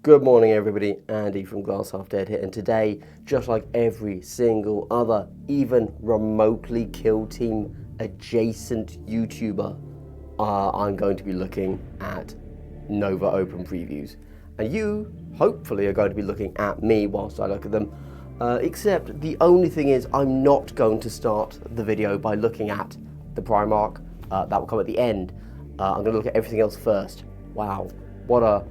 Good morning everybody, Andy from Glass Half Dead here, and today, just like every single other, even remotely Kill Team adjacent YouTuber, I'm going to be looking at Nova Open previews. And you, hopefully, are going to be looking at me whilst I look at them. Except the only thing is, I'm not going to start the video by looking at the Primarch. That will come at the end. I'm going to look at everything else first. Wow, what a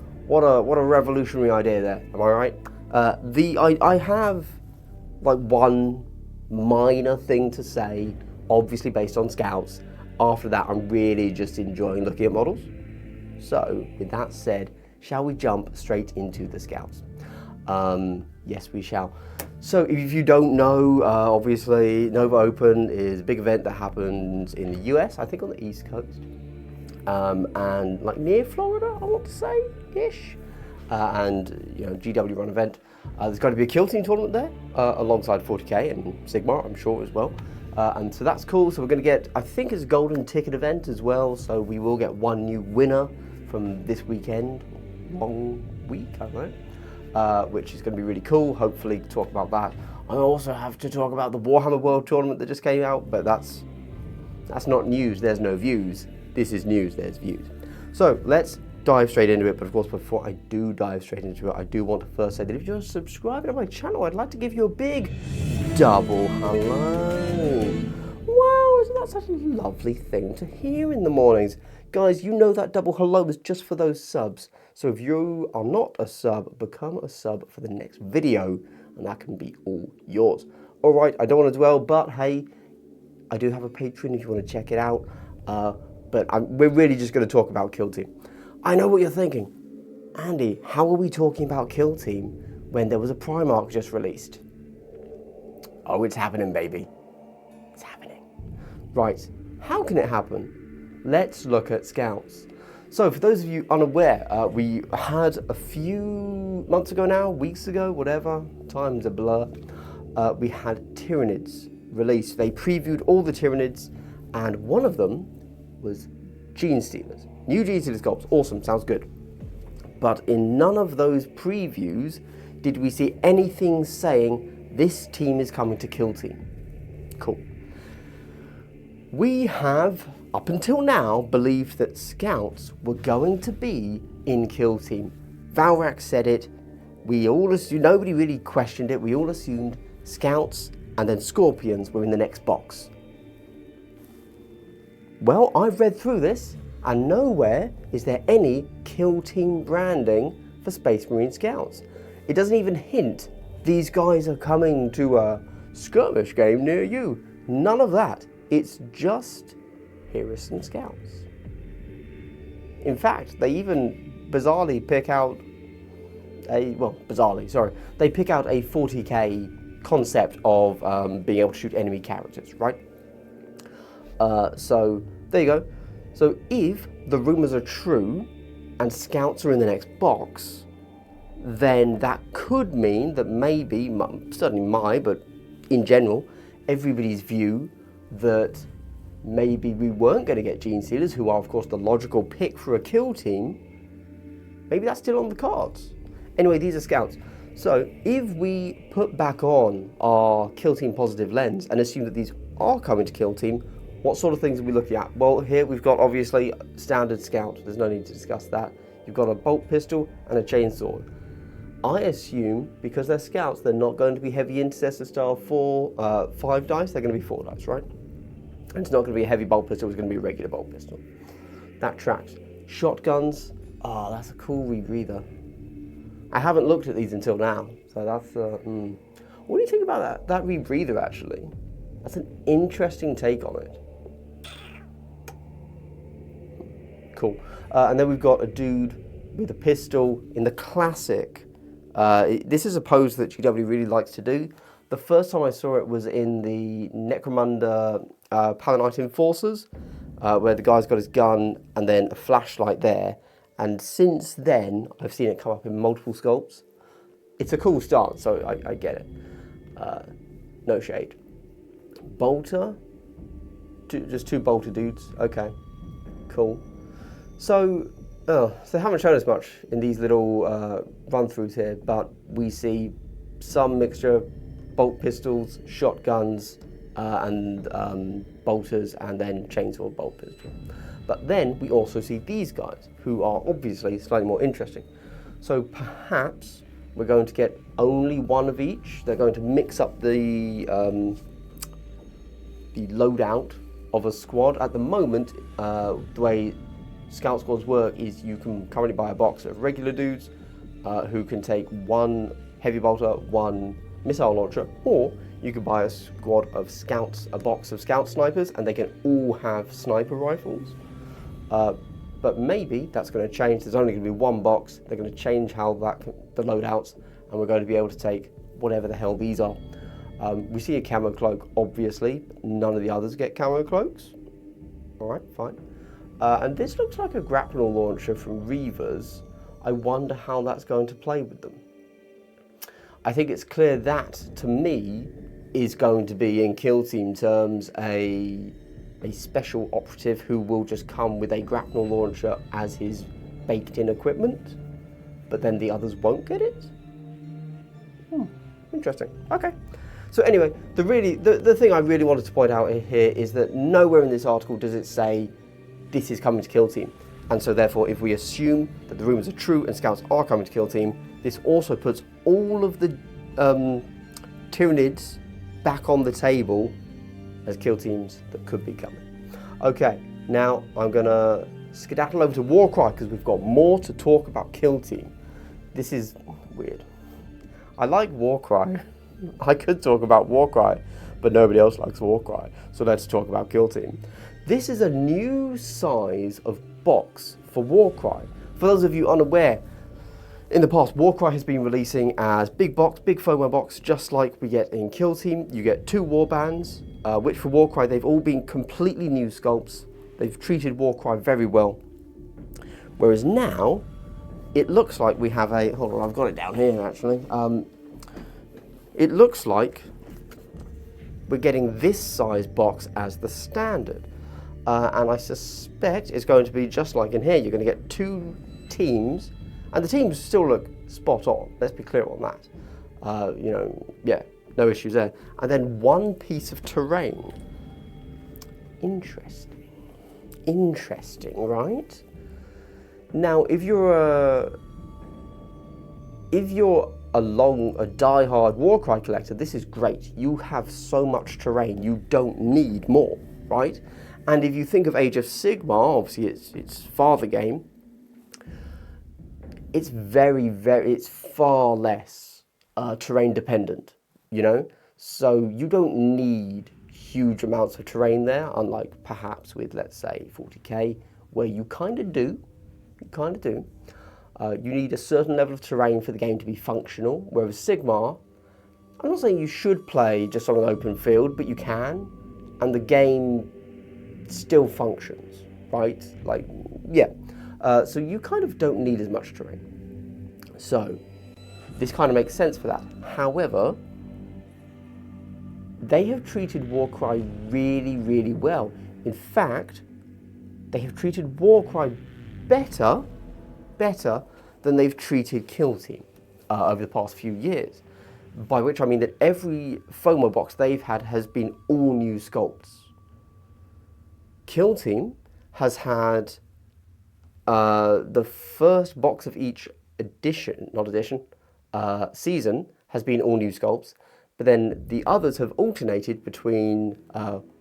revolutionary idea there, am I right? I have like one minor thing to say, obviously based on scouts. After that, I'm really just enjoying looking at models. So, with that said, shall we jump straight into the scouts? Yes, we shall. So, if you don't know, obviously, Nova Open is a big event that happens in the US, I think on the East Coast. And like near Florida, I want to say, ish. And you know, GW run event. There's going to be a Kill Team tournament there, alongside 40k and Sigma, I'm sure as well. And so that's cool. So we're going to get, I think it's a golden ticket event as well. So we will get one new winner from this weekend, long week, I don't know, which is going to be really cool. Hopefully talk about that. I also have to talk about the Warhammer World Tournament that just came out, but that's not news. There's no views. This is news, there's views. So let's dive straight into it, but of course before I do dive straight into it, I do want to first say that if you're subscribing to my channel, I'd like to give you a big double hello. Wow, isn't that such a lovely thing to hear in the mornings? Guys, you know that double hello is just for those subs. So if you are not a sub, become a sub for the next video, and that can be all yours. All right, I don't want to dwell, but hey, I do have a Patreon if you want to check it out. But we're really just going to talk about Kill Team. I know what you're thinking. Andy, how are we talking about Kill Team when there was a Primarch just released? Oh, it's happening, baby. It's happening. Right, how can it happen? Let's look at scouts. So for those of you unaware, we had a few months ago now, weeks ago, whatever, time's a blur, we had Tyranids released. They previewed all the Tyranids, and one of them was Gene Stealers. New Gene Stealer sculpts, awesome, sounds good. But in none of those previews did we see anything saying this team is coming to Kill Team. Cool. We have, up until now, believed that scouts were going to be in Kill Team. Valrak said it, we all assumed, nobody really questioned it, we all assumed scouts and then scorpions were in the next box. Well, I've read through this, and nowhere is there any Kill Team branding for Space Marine Scouts. It doesn't even hint these guys are coming to a skirmish game near you. None of that. It's just Harrison Scouts. In fact, they even bizarrely pick out they pick out a 40k concept of being able to shoot enemy characters, right? So there you go. So if the rumors are true and scouts are in the next box, then that could mean that maybe, certainly but in general, everybody's view that maybe we weren't going to get Gene Stealers, who are of course the logical pick for a kill team, maybe that's still on the cards. Anyway, these are scouts. So if we put back on our Kill Team positive lens and assume that these are coming to Kill Team, what sort of things are we looking at? Well, here we've got obviously standard scout. There's no need to discuss that. You've got a bolt pistol and a chainsaw. I assume because they're scouts, they're not going to be heavy intercessor style 5 dice. They're going to be 4 dice, right? And it's not going to be a heavy bolt pistol. It's going to be a regular bolt pistol. That tracks. Shotguns. Oh, that's a cool rebreather. I haven't looked at these until now, so that's. What do you think about that rebreather? Actually, that's an interesting take on it. Cool. And then we've got a dude with a pistol in the classic. This is a pose that GW really likes to do. The first time I saw it was in the Necromunda Paladin Enforcers, where the guy's got his gun and then a flashlight there. And since then, I've seen it come up in multiple sculpts. It's a cool start, so I get it. No shade. Bolter? Just two bolter dudes. Okay, cool. So Oh, so they haven't shown us much in these little run-throughs here, but we see some mixture of bolt pistols, shotguns, and bolters, and then chainsaw bolt pistol. But then we also see these guys, who are obviously slightly more interesting. So perhaps we're going to get only one of each. They're going to mix up the loadout of a squad. At the moment, the way Scout squads work is you can currently buy a box of regular dudes who can take one heavy bolter, one missile launcher, or you can buy a squad of scouts, a box of scout snipers, and they can all have sniper rifles. But maybe that's going to change. There's only going to be one box. They're going to change how the loadouts, and we're going to be able to take whatever the hell these are. We see a camo cloak, obviously. None of the others get camo cloaks. All right, fine. And this looks like a grapnel launcher from Reavers. I wonder how that's going to play with them. I think it's clear that, to me, is going to be, in kill team terms, a special operative who will just come with a grapnel launcher as his baked-in equipment, but then the others won't get it? Interesting. Okay. So anyway, the thing I really wanted to point out here is that nowhere in this article does it say this is coming to kill team. And so therefore, if we assume that the rumours are true and scouts are coming to kill team, this also puts all of the Tyranids back on the table as kill teams that could be coming. Okay, now I'm gonna skedaddle over to Warcry because we've got more to talk about kill team. This is weird. I like Warcry. I could talk about Warcry, but nobody else likes Warcry. So let's talk about kill team. This is a new size of box for Warcry. For those of you unaware, in the past, Warcry has been releasing as big box, big FOMO box, just like we get in Kill Team. You get 2 warbands, which for Warcry, they've all been completely new sculpts. They've treated Warcry very well. Whereas now, it looks like we have a, hold on, I've got it down here actually. It looks like we're getting this size box as the standard. And I suspect it's going to be just like in here. You're going to get 2 teams, and the teams still look spot on. Let's be clear on that. You know, yeah, no issues there. And then 1 piece of terrain. Interesting. Interesting, right? Now, if you're a die-hard Warcry collector, this is great. You have so much terrain, you don't need more, right? And if you think of Age of Sigmar, obviously it's father game, it's it's far less terrain dependent, you know? So you don't need huge amounts of terrain there, unlike perhaps with, let's say, 40k, where you kind of do. You need a certain level of terrain for the game to be functional, whereas Sigmar, I'm not saying you should play just on an open field, but you can, and the game still functions, right? Like, yeah. So you kind of don't need as much terrain. So this kind of makes sense for that. However, they have treated Warcry really, really well. In fact, they have treated Warcry better than they've treated Kill Team over the past few years. By which I mean that every FOMO box they've had has been all new sculpts. Kill Team has had the first box of each season has been all new sculpts, but then the others have alternated between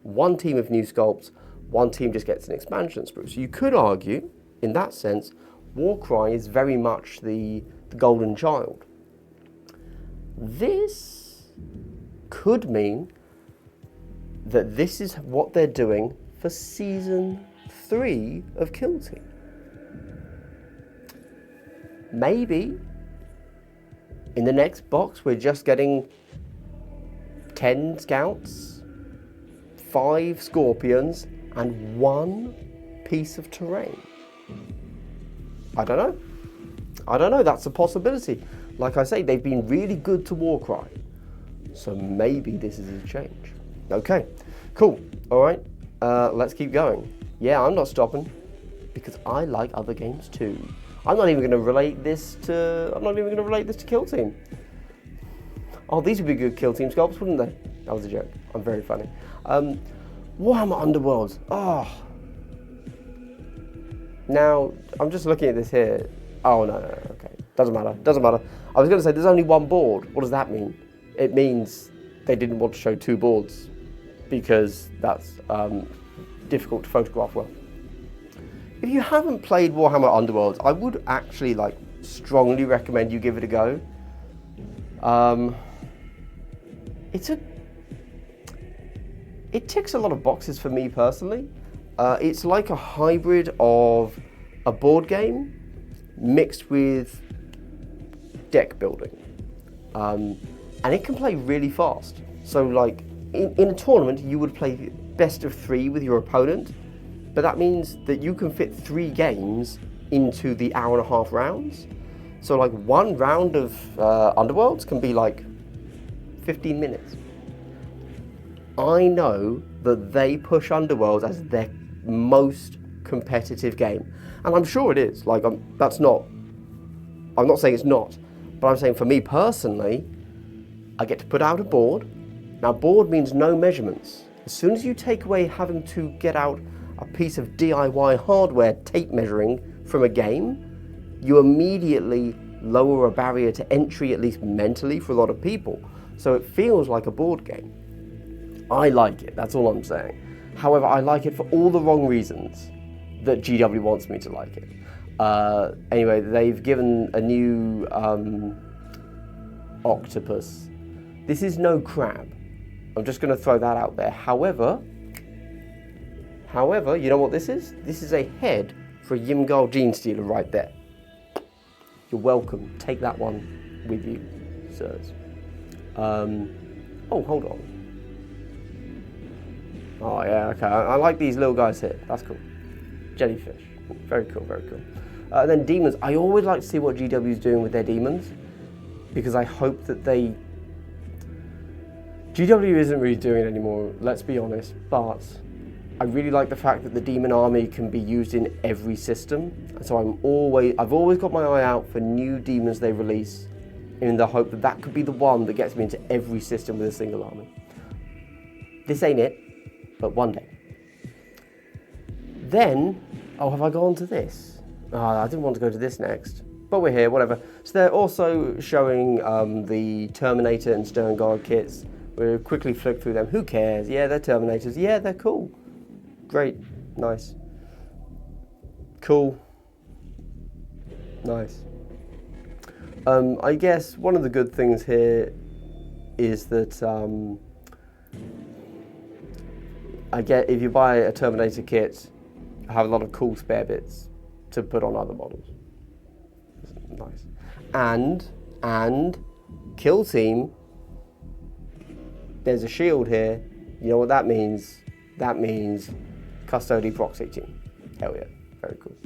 1 team of new sculpts, 1 team just gets an expansion sprue. So you could argue, in that sense, Warcry is very much the golden child. This could mean that this is what they're doing for Season 3 of Kill Team. Maybe in the next box we're just getting 10 scouts, 5 scorpions, and 1 piece of terrain. I don't know, that's a possibility. Like I say, they've been really good to Warcry. So maybe this is a change. Okay, cool, all right, let's keep going. Yeah, I'm not stopping, because I like other games too. I'm not even going to relate this to Kill Team. Oh, these would be good Kill Team sculpts, wouldn't they? That was a joke. I'm very funny. Warhammer Underworlds. Oh. Now, I'm just looking at this here. Oh, no, okay. Doesn't matter. I was going to say there's only one board. What does that mean? It means they didn't want to show two boards because that's difficult to photograph well. If you haven't played Warhammer Underworlds, I would actually strongly recommend you give it a go. It ticks a lot of boxes for me personally. It's like a hybrid of a board game mixed with deck building. And it can play really fast. So in a tournament, you would play best of 3 with your opponent, but that means that you can fit 3 games into the hour-and-a-half rounds. So one round of Underworlds can be 15 minutes. I know that they push Underworlds as their most competitive game, and I'm sure it is. I'm not saying it's not, but I'm saying for me personally, I get to put out a board. Now, board means no measurements. As soon as you take away having to get out a piece of DIY hardware tape measuring from a game, you immediately lower a barrier to entry, at least mentally, for a lot of people. So it feels like a board game. I like it, that's all I'm saying. However, I like it for all the wrong reasons that GW wants me to like it. Anyway, they've given a new octopus. This is no crab. I'm just going to throw that out there. However, you know what this is? This is a head for a Ymgarl Genestealer right there. You're welcome. Take that one with you, sirs. Oh, hold on. Oh yeah, okay. I like these little guys here. That's cool. Jellyfish. Very cool, very cool. Then demons. I always like to see what GW is doing with their demons, because I hope that they... GW isn't really doing it anymore, let's be honest, but I really like the fact that the demon army can be used in every system. So I've always got my eye out for new demons they release, in the hope that that could be the one that gets me into every system with a single army. This ain't it, but one day. Then, oh, have I gone to this? Oh, I didn't want to go to this next, but we're here, whatever. So they're also showing the Terminator and Stern Guard kits. We'll quickly flick through them. Who cares? Yeah, they're Terminators. Yeah, they're cool. Great. Nice. Cool. Nice. I guess one of the good things here is that if you buy a Terminator kit, you have a lot of cool spare bits to put on other models. Nice. And Kill Team, there's a shield here. You know what that means? That means Custody Proxy Team. Hell yeah, very cool.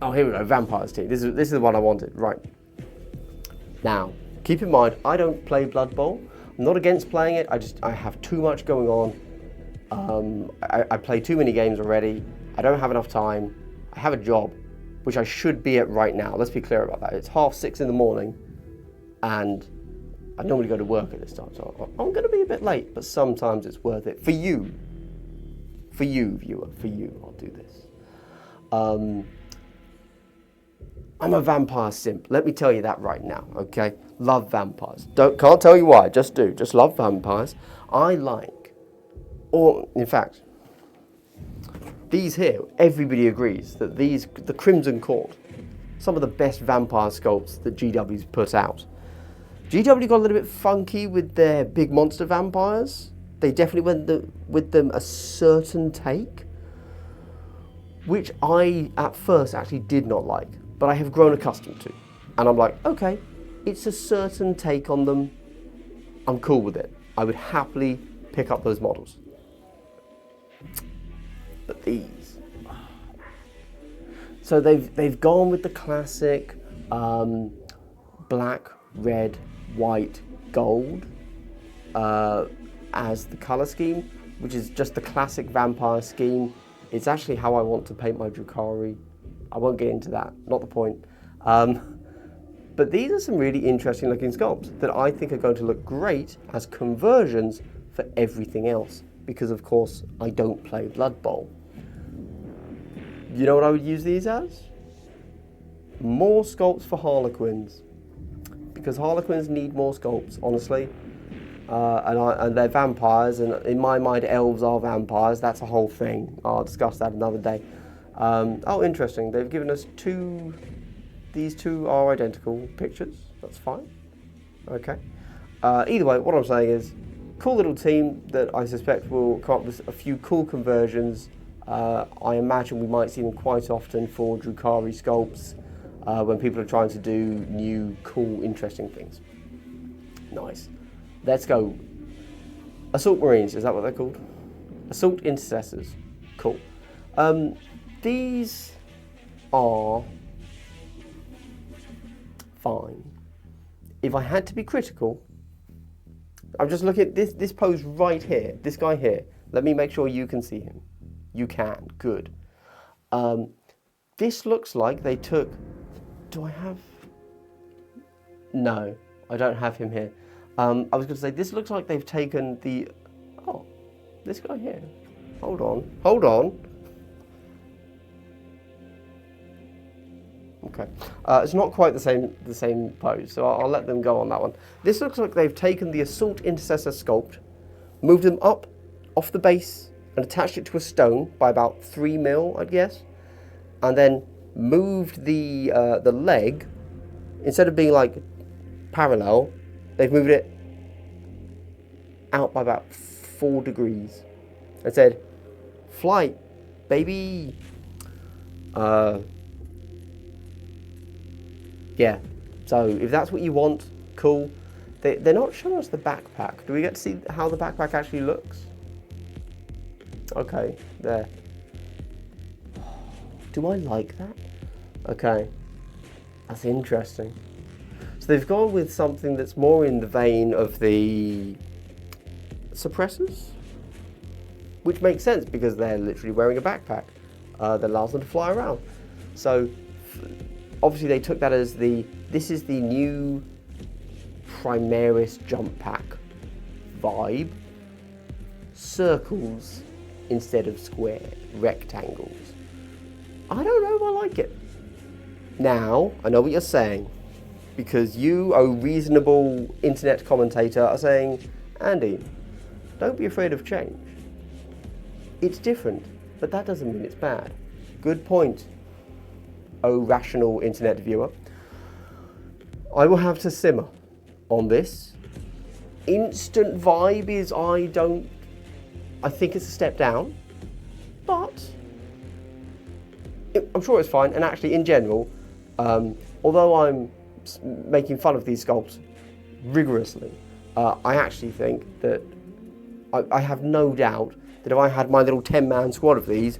Oh, here we go, Vampires Team. This is the one I wanted, right. Now, keep in mind, I don't play Blood Bowl. I'm not against playing it, I have too much going on. I play too many games already. I don't have enough time. I have a job, which I should be at right now. Let's be clear about that. It's 6:30 in the morning, and I normally go to work at this time, so I'm going to be a bit late, but sometimes it's worth it. For you, viewer, for you, I'll do this. I'm a vampire simp. Let me tell you that right now, okay? Love vampires. Can't tell you why, just do. Just love vampires. In fact, these here, everybody agrees that the Crimson Court, some of the best vampire sculpts that GW's put out. GW got a little bit funky with their big monster vampires. They definitely went with them a certain take, which I at first actually did not like, but I have grown accustomed to. And I'm like, okay, it's a certain take on them. I'm cool with it. I would happily pick up those models. But these, so they've gone with the classic black, red, white, gold as the color scheme, which is just the classic vampire scheme. It's actually how I want to paint my Drukhari. I won't get into that, not the point. But these are some really interesting looking sculpts that I think are going to look great as conversions for everything else. Because of course, I don't play Blood Bowl. You know what I would use these as? More sculpts for Harlequins. Because Harlequins need more sculpts, honestly. And they're vampires, and in my mind, elves are vampires. That's a whole thing. I'll discuss that another day. Oh, interesting. They've given us two. These two are identical pictures. That's fine. Okay. Either way, what I'm saying is, cool little team that I suspect will come up with a few cool conversions. I imagine we might see them quite often for Drukhari sculpts when people are trying to do new, cool, interesting things. Nice. Let's go. Assault Marines, is that what they're called? Assault Intercessors. Cool. These are fine. If I had to be critical, I'm just looking at this pose right here, this guy here. Let me make sure you can see him. You can, good. This looks like they took, do I have? No, I don't have him here. I was going to say, this looks like they've taken the, oh, this guy here. Hold on. Okay, it's not quite the same pose, so I'll let them go on that one. This looks like they've taken the Assault Intercessor sculpt, moved them up off the base, and attached it to a stone by about 3 mil, I'd guess, and then moved the leg, instead of being like parallel, they've moved it out by about 4 degrees and said, flight, baby. Yeah, so if that's what you want, cool. They're not showing us the backpack. Do we get to see how the backpack actually looks? Okay, there. Do I like that? Okay, that's interesting. So they've gone with something that's more in the vein of the suppressors, which makes sense because they're literally wearing a backpack that allows them to fly around. So obviously they took that as this is the new Primaris jump pack vibe. Circles instead of rectangles. I don't know if I like it. Now, I know what you're saying, because you, a reasonable internet commentator, are saying, Andy, don't be afraid of change. It's different, but that doesn't mean it's bad. Good point, oh rational internet viewer. I will have to simmer on this. Instant vibe is I think it's a step down, but I'm sure it's fine. And actually, in general, although I'm making fun of these sculpts rigorously, I actually think that I have no doubt that if I had my little 10-man squad of these,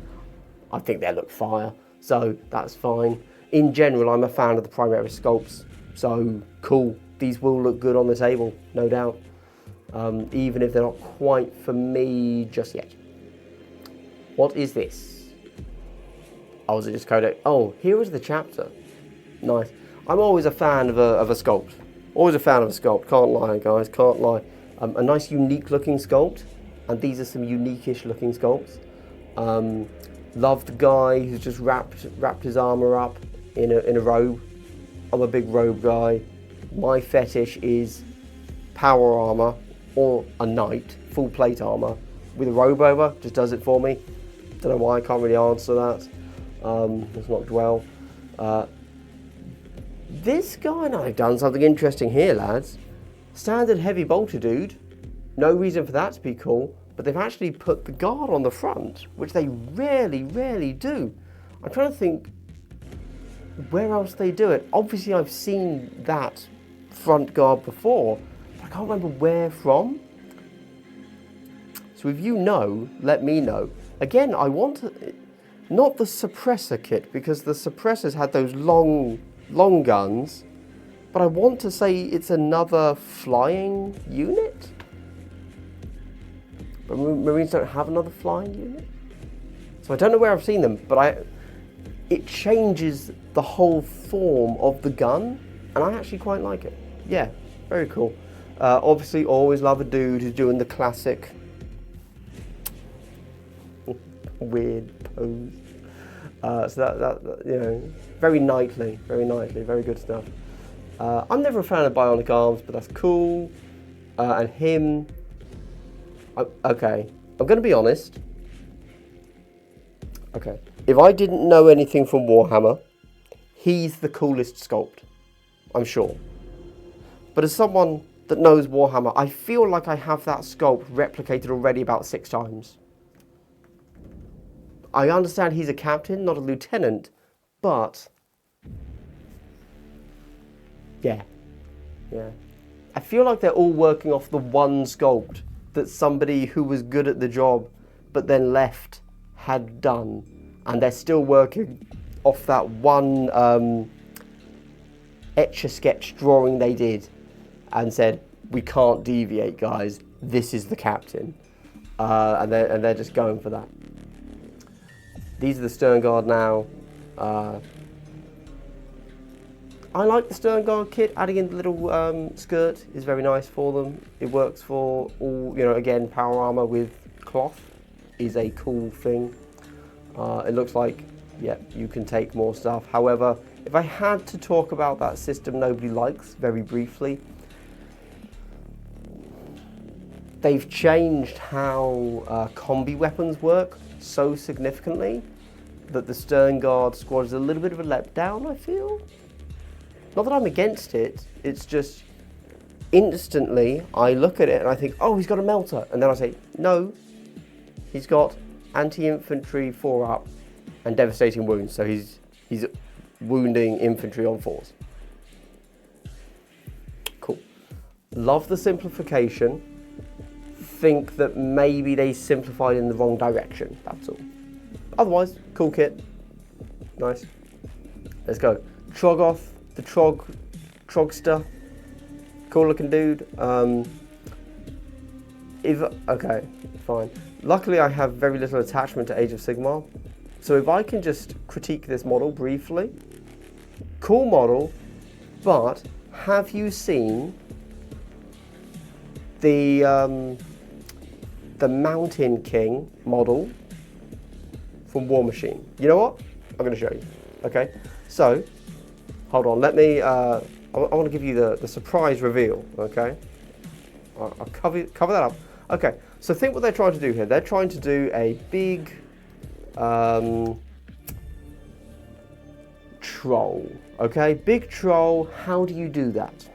I think they'll look fire. So that's fine. In general, I'm a fan of the Primarch sculpts. So cool. These will look good on the table, no doubt. Even if they're not quite for me just yet. What is this? Oh, is it just Codex? Oh, here is the chapter. Nice. I'm always a fan of a sculpt. Always a fan of a sculpt. Can't lie, guys. Can't lie. A nice, unique looking sculpt. And these are some unique-ish looking sculpts. Love the guy who's just wrapped his armor up in a robe. I'm a big robe guy. My fetish is power armor or a knight, full plate armor with a robe over. Just does it for me. Don't know why, I can't really answer that. Let's not dwell. This guy, now they've done something interesting here, lads. Standard heavy bolter dude. No reason for that to be cool, but they've actually put the guard on the front, which they rarely do. I'm trying to think where else they do it. Obviously, I've seen that front guard before, but I can't remember where from. So if you know, let me know. Again, I want not the suppressor kit, because the suppressors had those long guns, but I want to say it's another flying unit. But Marines don't have another flying unit? So I don't know where I've seen them, but it changes the whole form of the gun, and I actually quite like it. Yeah, very cool. Obviously, always love a dude who's doing the classic weird pose. So that you know, very knightly, very good stuff. I'm never a fan of bionic arms, but that's cool. And him. Okay, I'm going to be honest. Okay, if I didn't know anything from Warhammer, he's the coolest sculpt, I'm sure. But as someone that knows Warhammer, I feel like I have that sculpt replicated already about 6 times. I understand he's a captain, not a lieutenant, but yeah. I feel like they're all working off the one sculpt that somebody who was good at the job but then left had done, and they're still working off that one etch-a-sketch drawing they did and said, we can't deviate, guys, this is the captain, and they're just going for that. These are the Stern Guard now. I like the Stern Guard kit. Adding in the little skirt is very nice for them. It works for all, you know, again, power armor with cloth is a cool thing. It looks like, yeah, you can take more stuff. However, if I had to talk about that system nobody likes, very briefly, they've changed how combi weapons work so significantly that the Stern Guard squad is a little bit of a letdown, I feel. Not that I'm against it, it's just instantly I look at it and I think, oh, he's got a melter. And then I say, no, he's got anti-infantry 4-up and devastating wounds. So he's wounding infantry on 4s. Cool. Love the simplification. Think that maybe they simplified in the wrong direction, that's all. Otherwise, cool kit. Nice. Let's go. Trogoth, the Trogster. Cool looking dude. Okay, fine. Luckily I have very little attachment to Age of Sigmar. So if I can just critique this model briefly. Cool model, but have you seen the Mountain King model from War Machine? You know what? I'm going to show you. Okay, so hold on. Let me. I want to give you the surprise reveal. Okay, I'll cover that up. Okay, so think what they're trying to do here. They're trying to do a big troll. Okay, big troll. How do you do that?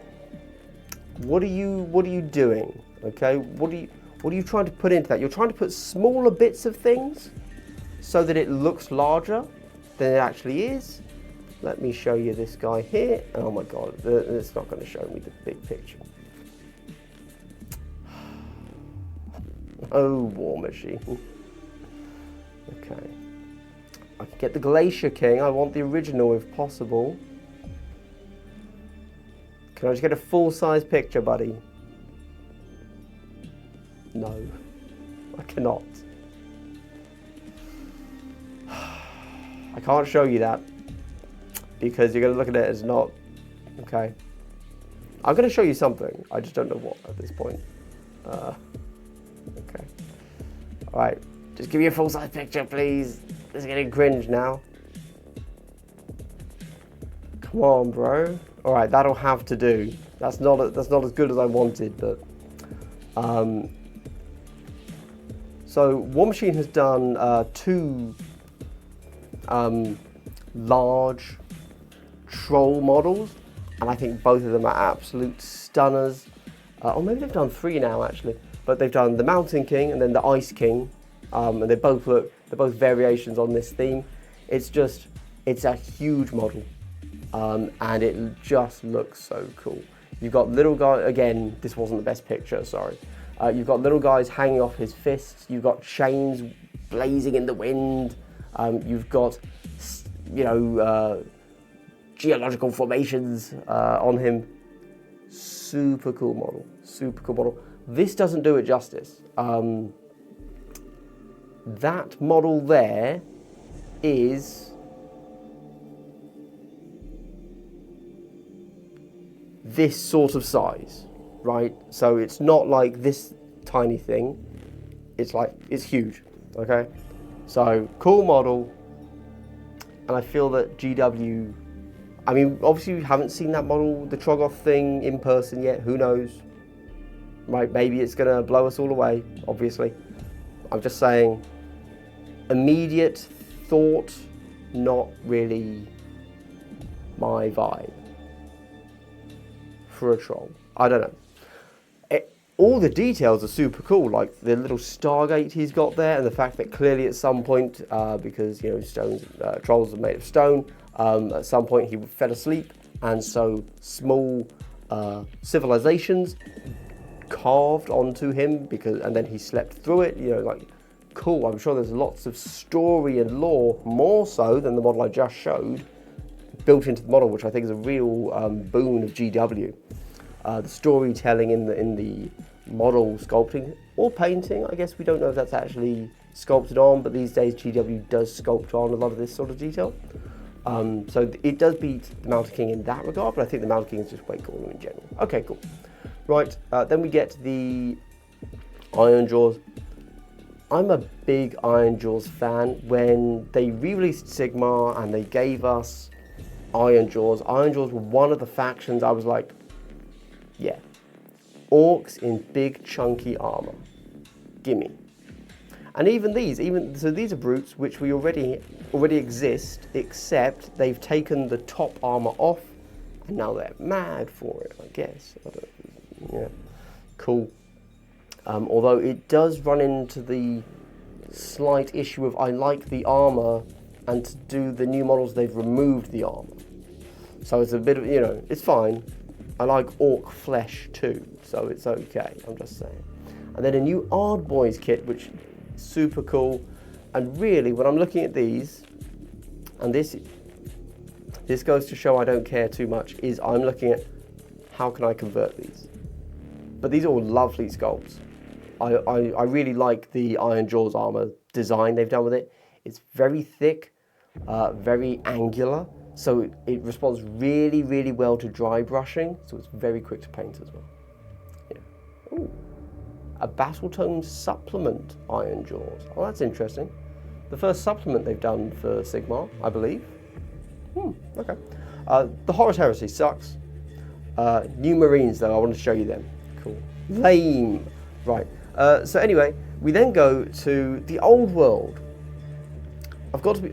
What are you doing? Okay, what are you trying to put into that? You're trying to put smaller bits of things so that it looks larger than it actually is. Let me show you this guy here. Oh my god, it's not going to show me the big picture. Oh, War Machine. Okay. I can get the Glacier King. I want the original if possible. Can I just get a full-size picture, buddy? No, I cannot. I can't show you that because you're going to look at it as not, okay. I'm going to show you something. I just don't know what at this point. Okay. All right, just give me a full-size picture, please. This is getting cringe now. Come on, bro. All right, that'll have to do. That's not as good as I wanted, but so War Machine has done 2 large troll models, and I think both of them are absolute stunners. Or maybe they've done 3 now actually, but they've done the Mountain King and then the Ice King, and they're both variations on this theme. It's a huge model, and it just looks so cool. You've got little guy, again, this wasn't the best picture, sorry. You've got little guys hanging off his fists. You've got chains blazing in the wind. You've got, you know, geological formations on him. Super cool model. Super cool model. This doesn't do it justice. that model there is this sort of size, right? So it's not like this tiny thing. It's like, it's huge, okay? So, cool model. And I feel that GW, I mean, obviously we haven't seen that model, the Trogoth thing, in person yet. Who knows? Right, maybe it's going to blow us all away, obviously. I'm just saying, immediate thought, not really my vibe for a troll. I don't know. All the details are super cool, like the little Stargate he's got there, and the fact that clearly at some point, because you know trolls are made of stone, at some point he fell asleep, and so small civilizations carved onto him and then he slept through it. You know, like, cool. I'm sure there's lots of story and lore, more so than the model I just showed, built into the model, which I think is a real boon of GW. The storytelling in the model sculpting or painting, I guess we don't know if that's actually sculpted on, but these days GW does sculpt on a lot of this sort of detail. So it does beat the Mountain King in that regard, but I think the Mountain King is just way cooler in general. Okay, cool. Right, then we get the Ironjaws. I'm a big Ironjaws fan. When they re-released Sigmar and they gave us Ironjaws were one of the factions I was like, yeah, orcs in big chunky armor, gimme. And even these, so these are brutes which we already exist, except they've taken the top armor off, and now they're mad for it, I guess. I don't, yeah, cool. Although it does run into the slight issue of I like the armor, and to do the new models they've removed the armor. So it's a bit of, you know, it's fine. I like orc flesh too, so it's okay, I'm just saying. And then a new Ard Boys kit, which is super cool. And really, when I'm looking at these, and this goes to show I don't care too much, is I'm looking at how can I convert these. But these are all lovely sculpts. I really like the Ironjaws armor design they've done with it. It's very thick, very angular. So it responds really, really well to dry brushing, so it's very quick to paint as well. Yeah. Ooh, a Battletome supplement Ironjaws. Oh, that's interesting. The first supplement they've done for Sigmar, I believe. Okay. The Horus Heresy sucks. New Marines, though, I want to show you them. Cool. Lame. Right. So anyway, we then go to the Old World. I've got to be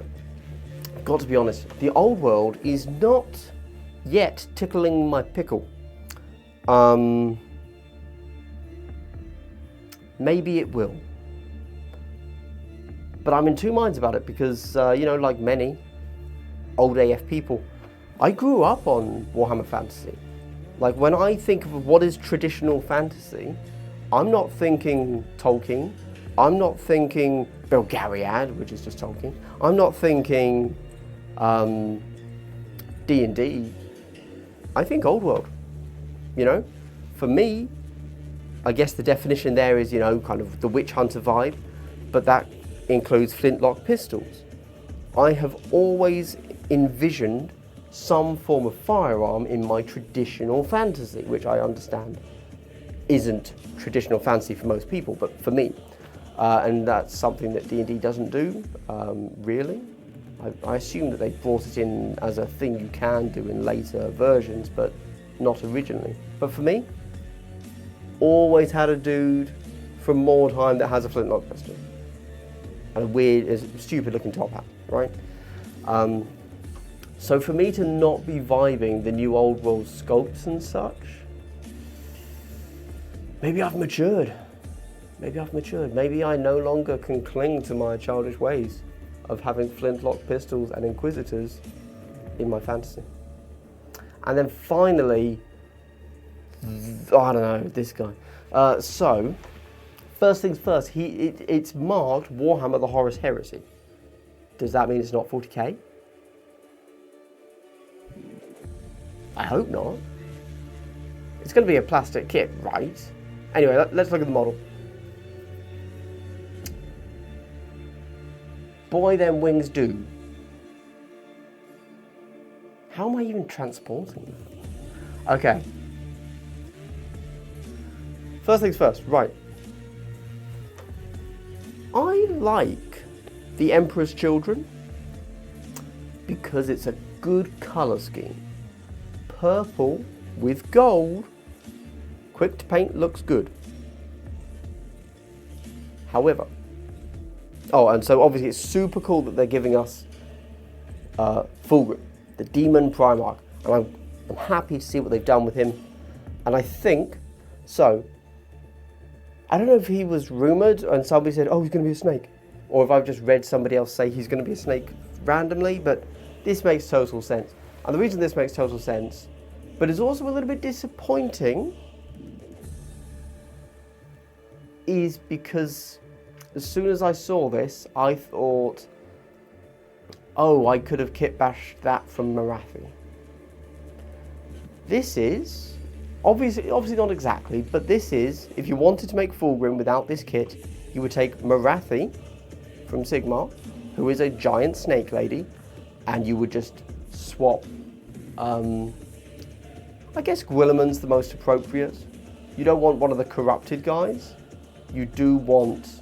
honest, the Old World is not yet tickling my pickle. Maybe it will. But I'm in two minds about it because, you know, like many old AF people, I grew up on Warhammer Fantasy. Like, when I think of what is traditional fantasy, I'm not thinking Tolkien. I'm not thinking Belgariad, which is just Tolkien. I'm not thinking D&D. I think Old World. You know, for me, I guess the definition there is, you know, kind of the witch hunter vibe, but that includes flintlock pistols. I have always envisioned some form of firearm in my traditional fantasy, which I understand isn't traditional fantasy for most people, but for me. And that's something that D&D doesn't do, really. I assume that they brought it in as a thing you can do in later versions, but not originally. But for me, always had a dude from Mordheim that has a flintlock pistol. And a weird, stupid looking top hat, right? So for me to not be vibing the new Old World sculpts and such, maybe I've matured. Maybe I've matured. Maybe I no longer can cling to my childish ways of having flintlock pistols and inquisitors in my fantasy. And then finally, I don't know, this guy. So, first things first, it's marked Warhammer the Horus Heresy. Does that mean it's not 40k? I hope not. It's going to be a plastic kit, right? Anyway, let's look at the model. boy, them wings do. How am I even transporting them? Okay. First things first, right. I like the Emperor's Children because it's a good colour scheme. Purple with gold, quick to paint, looks good. However, oh, and so obviously it's super cool that they're giving us Fulgrim, the Demon Primarch, and I'm happy to see what they've done with him. And I think, so, I don't know if he was rumoured and somebody said, oh, he's going to be a snake, or if I've just read somebody else say he's going to be a snake randomly, but this makes total sense. And the reason this makes total sense, but it's also a little bit disappointing, is because as soon as I saw this, I thought, oh, I could have kit bashed that from Morathi. This is, obviously not exactly, but this is, if you wanted to make Fulgrim without this kit, you would take Morathi from Sigmar, who is a giant snake lady, and you would just swap, I guess Guilliman's the most appropriate. You don't want one of the corrupted guys. You do want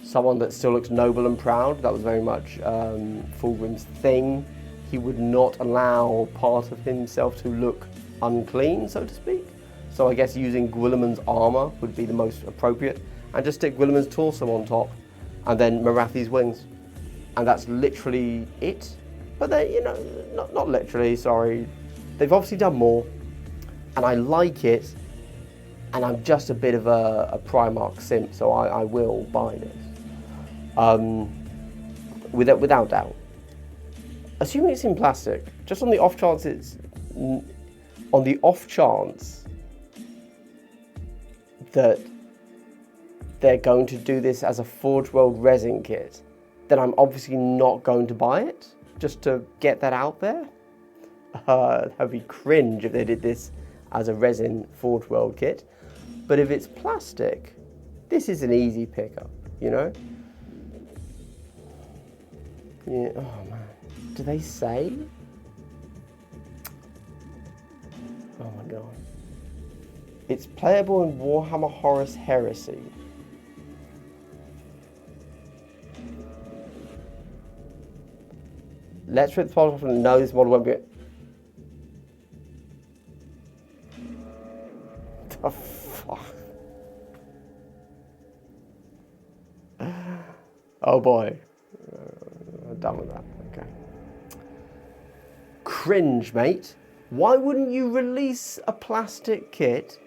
someone that still looks noble and proud. That was very much Fulgrim's thing. He would not allow part of himself to look unclean, so to speak. So I guess using Guilliman's armor would be the most appropriate. And just stick Guilliman's torso on top, and then Morathi's wings. And that's literally it. But they, you know, not literally, sorry. They've obviously done more, and I like it. And I'm just a bit of a Primarch simp, so I will buy this. Without doubt. Assuming it's in plastic, just on the off chance that they're going to do this as a Forge World resin kit, then I'm obviously not going to buy it, just to get that out there. That'd be cringe if they did this as a resin Forge World kit. But if it's plastic, this is an easy pickup, you know? Yeah, oh man. Do they say? Oh my god. It's playable in Warhammer Horus Heresy. Let's rip the model off and no, this model won't be. The fuck? Oh boy. I'm done with that. Okay. Cringe, mate. Why wouldn't you release a plastic kit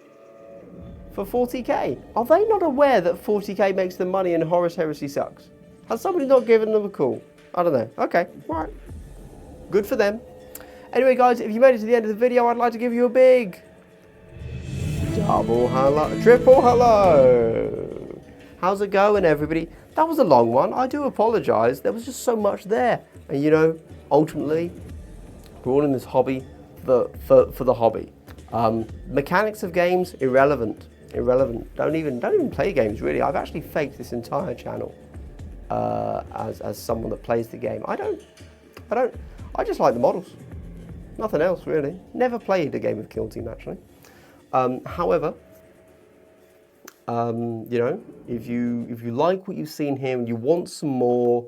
for 40k? Are they not aware that 40k makes them money and Horus Heresy sucks? Has somebody not given them a call? I don't know. Okay, alright. Good for them. Anyway, guys, if you made it to the end of the video, I'd like to give you a big double hello, triple hello. How's it going, everybody? That was a long one. I do apologise. There was just so much there. And you know, ultimately, we're all in this hobby for the hobby. Mechanics of games, irrelevant. Don't even play games, really. I've actually faked this entire channel as someone that plays the game. I just like the models. Nothing else, really. Never played a game of Kill Team, actually. However, you know, if you like what you've seen here and you want some more,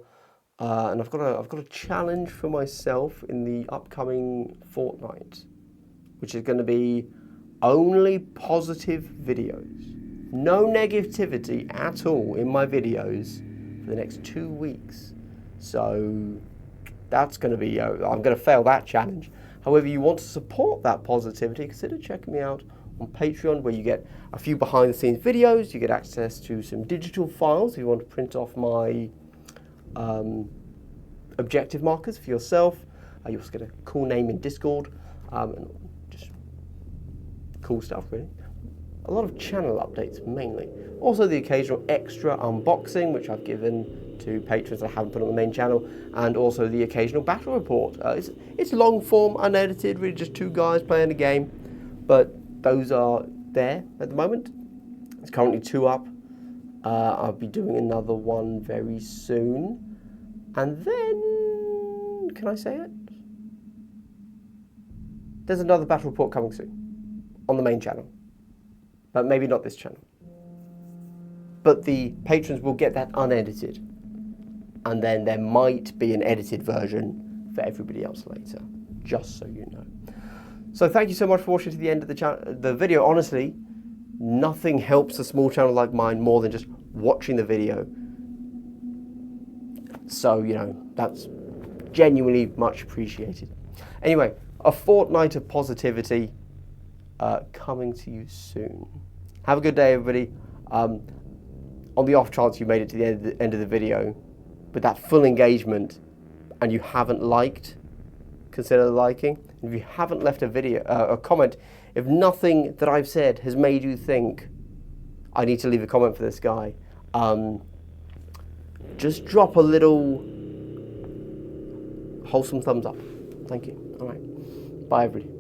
and I've got a challenge for myself in the upcoming fortnight, which is going to be only positive videos, no negativity at all in my videos for the next 2 weeks. So that's going to be, I'm going to fail that challenge. However, you want to support that positivity, consider checking me out on Patreon, where you get a few behind the scenes videos, you get access to some digital files if you want to print off my objective markers for yourself. You also get a cool name in Discord, and just cool stuff, really. A lot of channel updates, mainly. Also the occasional extra unboxing, which I've given to patrons I haven't put on the main channel, and also the occasional battle report. It's long form, unedited, really just two guys playing a game, but those are there at the moment. It's currently 2 up. I'll be doing another one very soon. And then, can I say it? There's another battle report coming soon on the main channel, but maybe not this channel. But the patrons will get that unedited, and then there might be an edited version for everybody else later, just so you know. So thank you so much for watching to the end of the video. Honestly, nothing helps a small channel like mine more than just watching the video. So, you know, that's genuinely much appreciated. Anyway, a fortnight of positivity coming to you soon. Have a good day, everybody. On the off chance you made it to the end of the video with that full engagement and you haven't liked, consider liking. If you haven't left a comment, if nothing that I've said has made you think I need to leave a comment for this guy, just drop a little wholesome thumbs up. Thank you. All right. Bye, everybody.